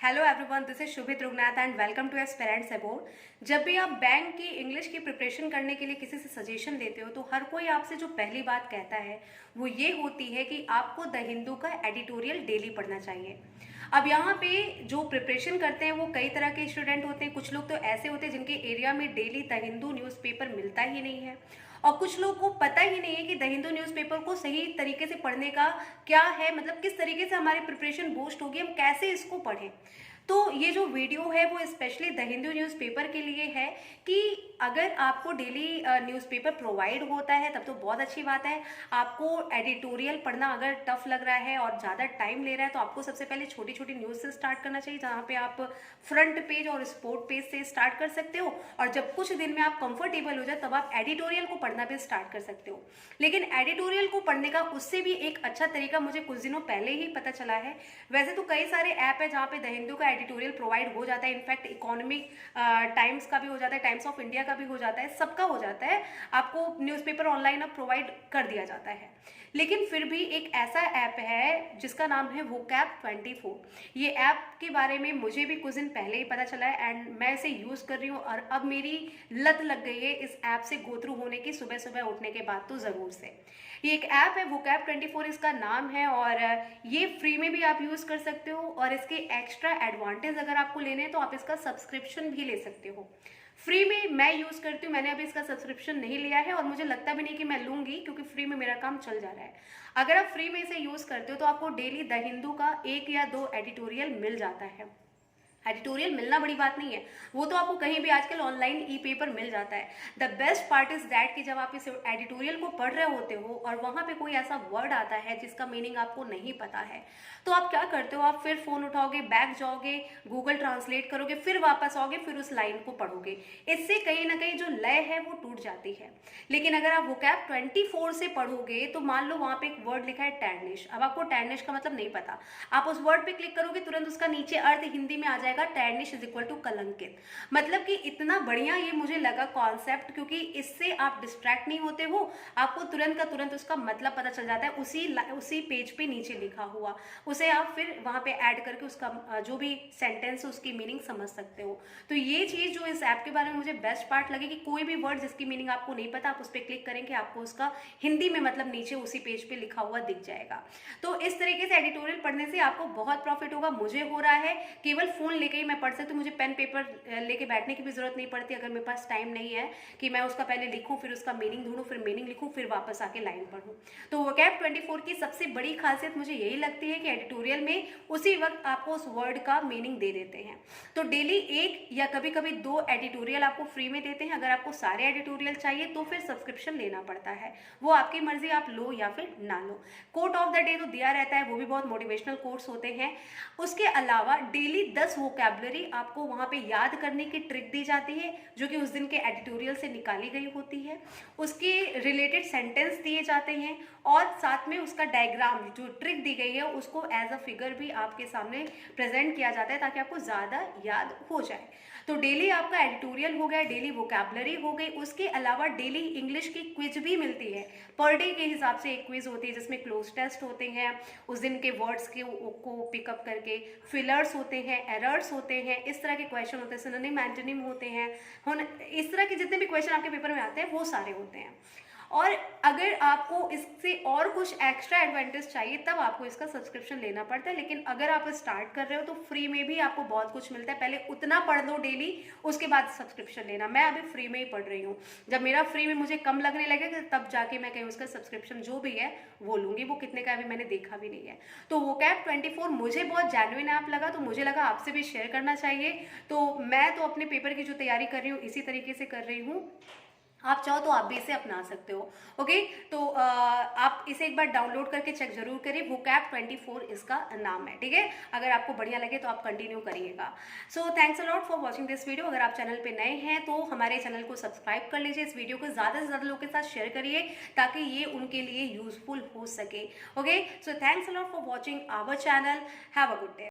Hello everyone, this is Shubhit Rugnath and welcome to aspirants aboard. जब भी आप बैंक की इंग्लिश की प्रिपरेशन करने के लिए किसी से सजेशन लेते हो तो हर कोई आपसे जो पहली बात कहता है वो ये होती है कि आपको द हिंदू का एडिटोरियल डेली पढ़ना चाहिए। अब यहाँ पे जो प्रिपरेशन करते हैं वो कई तरह के स्टूडेंट होते हैं। कुछ लोग तो ऐसे होते हैं जिनके एरिया में डेली द हिंदू न्यूज़पेपर मिलता ही नहीं है, और कुछ लोग को पता ही नहीं है कि द हिंदू न्यूज़पेपर को सही तरीके से पढ़ने का क्या है, मतलब किस तरीके से हमारी प्रिपरेशन बूस्ट होगी, हम कैसे इसको पढ़ें। तो ये जो वीडियो है वो स्पेशली द हिंदू न्यूज़पेपर के लिए है कि अगर आपको डेली न्यूज़पेपर प्रोवाइड होता है तब तो बहुत अच्छी बात है। आपको एडिटोरियल पढ़ना अगर टफ लग रहा है और ज़्यादा टाइम ले रहा है तो आपको सबसे पहले छोटी छोटी न्यूज़ से स्टार्ट करना चाहिए, जहाँ पे आप फ्रंट पेज और स्पोर्ट पेज से स्टार्ट कर सकते हो, और जब कुछ दिन में आप कंफर्टेबल हो जाए तब आप एडिटोरियल को पढ़ना भी स्टार्ट कर सकते हो। लेकिन एडिटोरियल को पढ़ने का उससे भी एक अच्छा तरीका मुझे कुछ दिनों पहले ही पता चला है। वैसे तो कई सारे ऐप है जहाँ पे द हिंदू का एडिटोरियल प्रोवाइड हो जाता है, इनफैक्ट इकोनॉमिक टाइम्स का भी हो जाता है, टाइम्स ऑफ इंडिया का भी हो जाता है, सबका हो जाता है। आपको न्यूज़पेपर ऑनलाइन अब प्रोवाइड कर दिया जाता है। लेकिन फिर भी एक ऐसा ऐप है जिसका नाम है vocab24। ये ऐप के बारे में मुझे भी कुछ दिन पहले ही पता चला है एंड मैं इसे यूज़ कर रही हूँ, और अब मेरी लत लग गई है इस ऐप से गो थ्रू होने की, सुबह सुबह उठने के बाद तो ज़रूर से। ये एक ऐप है, vocab24 इसका नाम है, और ये फ्री में भी आप यूज़ कर सकते हो, और इसके एक्स्ट्रा एडवांटेज अगर आपको लेने हैं तो आप इसका सब्सक्रिप्शन भी ले सकते हो। फ्री में मैं यूज़ करती हूँ, मैंने अभी इसका सब्सक्रिप्शन नहीं लिया है और मुझे लगता भी नहीं कि मैं लूँगी, क्योंकि फ्री में मेरा काम चल जा रहा है। अगर आप फ्री में इसे यूज़ करते हो तो आपको डेली द हिंदू का 1 या 2 एडिटोरियल मिल जाता है। एडिटोरियल मिलना बड़ी बात नहीं है, वो तो आपको कहीं भी आजकल ऑनलाइन ई पेपर मिल जाता है। The best part is that कि जब आप इस एडिटोरियल को पढ़ रहे होते हो और वहाँ पे कोई ऐसा वर्ड आता है जिसका मीनिंग आपको नहीं पता है, तो आप क्या करते हो, आप फिर फोन उठाओगे, बैक जाओगे, गूगल ट्रांसलेट करोगे, फिर वापस आओगे, फिर उस लाइन को पढ़ोगे। इससे कहीं ना कहीं जो लय है वो टूट जाती है। लेकिन अगर आप vocab24 से पढ़ोगे तो मान लो वहाँ पे एक वर्ड लिखा है टैर्निश, अब आपको टैर्निश का मतलब नहीं पता, आप उस वर्ड पे क्लिक करोगे, तुरंत उसका नीचे अर्थ हिंदी में आ जाएगा, टैर्निश इज इक्वल टू कलंकित। मतलब कि इतना बढ़िया ये मुझे लगा कॉन्सेप्ट, क्योंकि इससे आप डिस्ट्रैक्ट नहीं होते हो, आपको तुरंत का तुरंत उसका मतलब पता चल जाता है उसी पेज पे नीचे लिखा हुआ, उसे आप फिर वहां पे ऐड करके उसका जो भी सेंटेंस है उसकी मीनिंग समझ सकते हो। तो ये चीज जो इस ऐप के बारे में मुझे बेस्ट पार्ट लगी कि कोई भी वर्ड जिसकी मीनिंग आपको नहीं पता, आप उस पर क्लिक करेंगे, आपको उसका हिंदी में मतलब नीचे उसी पेज पे लिखा हुआ दिख जाएगा। तो इस तरीके से एडिटोरियल पढ़ने से आपको बहुत प्रॉफिट होगा। मुझे हो रहा है, केवल फोन लेके ही मैं पढ़ सकती हूँ, मुझे पेन पेपर लेके बैठने की भी जरूरत नहीं पड़ती अगर मेरे पास टाइम नहीं है कि मैं उसका पहले लिखूं, फिर उसका मीनिंग ढूंढूं, फिर मीनिंग लिखूं, फिर वापस आके लाइन पढ़ूं। तो vocab24 की सबसे बड़ी खासियत मुझे यही लगती है कि एडिटोरियल में उसी वक्त आपको उस वर्ड का मीनिंग दे देते हैं। तो डेली 1 या कभी कभी 2 एडिटोरियल आपको फ्री में देते हैं। अगर आपको सारे एडिटोरियल चाहिए तो फिर सब्सक्रिप्शन लेना पड़ता है, वो आपकी मर्जी, आप लो या फिर ना लो। कोट ऑफ द डे तो दिया रहता है, वो भी बहुत मोटिवेशनल कोट्स होते हैं। उसके अलावा डेली 10 वोकैबुलरी आपको वहाँ पे याद करने की ट्रिक दी जाती है, जो कि उस दिन के एडिटोरियल से निकाली गई होती है। उसके रिलेटेड सेंटेंस दिए जाते हैं, और साथ में उसका डायग्राम, जो ट्रिक दी गई है उसको एज अ फिगर भी आपके सामने प्रेजेंट किया जाता है, ताकि आपको ज़्यादा याद हो जाए। तो डेली आपका एडिटोरियल हो गया, डेली वोकैबुलरी हो गई। उसके अलावा डेली इंग्लिश की क्विज भी मिलती है, पर डे के हिसाब से एक क्विज होती है जिसमें क्लोज टेस्ट होते हैं, उस दिन के वर्ड्स को पिकअप करके, फिलर्स होते हैं, एरर्स होते हैं, इस तरह के क्वेश्चन होते हैं, सिनोनिम एंटोनिम होते हैं, इस तरह के जितने भी क्वेश्चन आपके पेपर में आते हैं वो सारे होते हैं। और अगर आपको इससे और कुछ एक्स्ट्रा एडवांटेज चाहिए तब आपको इसका सब्सक्रिप्शन लेना पड़ता है। लेकिन अगर आप स्टार्ट कर रहे हो तो फ्री में भी आपको बहुत कुछ मिलता है, पहले उतना पढ़ लो डेली, उसके बाद सब्सक्रिप्शन लेना। मैं अभी फ्री में ही पढ़ रही हूँ, जब मेरा फ्री में मुझे कम लगने लगेगा तब जाके मैं कहीं उसका सब्सक्रिप्शन जो भी है वो लूँगी। वो कितने का अभी मैंने देखा भी नहीं है। तो vocab24 मुझे बहुत जेन्युइन ऐप लगा, तो मुझे लगा आपसे भी शेयर करना चाहिए। तो मैं तो अपने पेपर की जो तैयारी कर रही हूँ इसी तरीके से कर रही हूँ, आप चाहो तो आप भी इसे अपना सकते हो। ओके, तो आप इसे एक बार डाउनलोड करके चेक जरूर करिए, vocab24 इसका नाम है, ठीक है। अगर आपको बढ़िया लगे तो आप कंटिन्यू करिएगा। सो thanks a lot for watching this video. अगर आप चैनल पे नए हैं तो हमारे चैनल को सब्सक्राइब कर लीजिए, इस वीडियो को ज़्यादा से ज़्यादा लोगों के साथ शेयर करिए ताकि ये उनके लिए यूजफुल हो सके। Okay, so thanks a lot for watching our channel. Have a good day.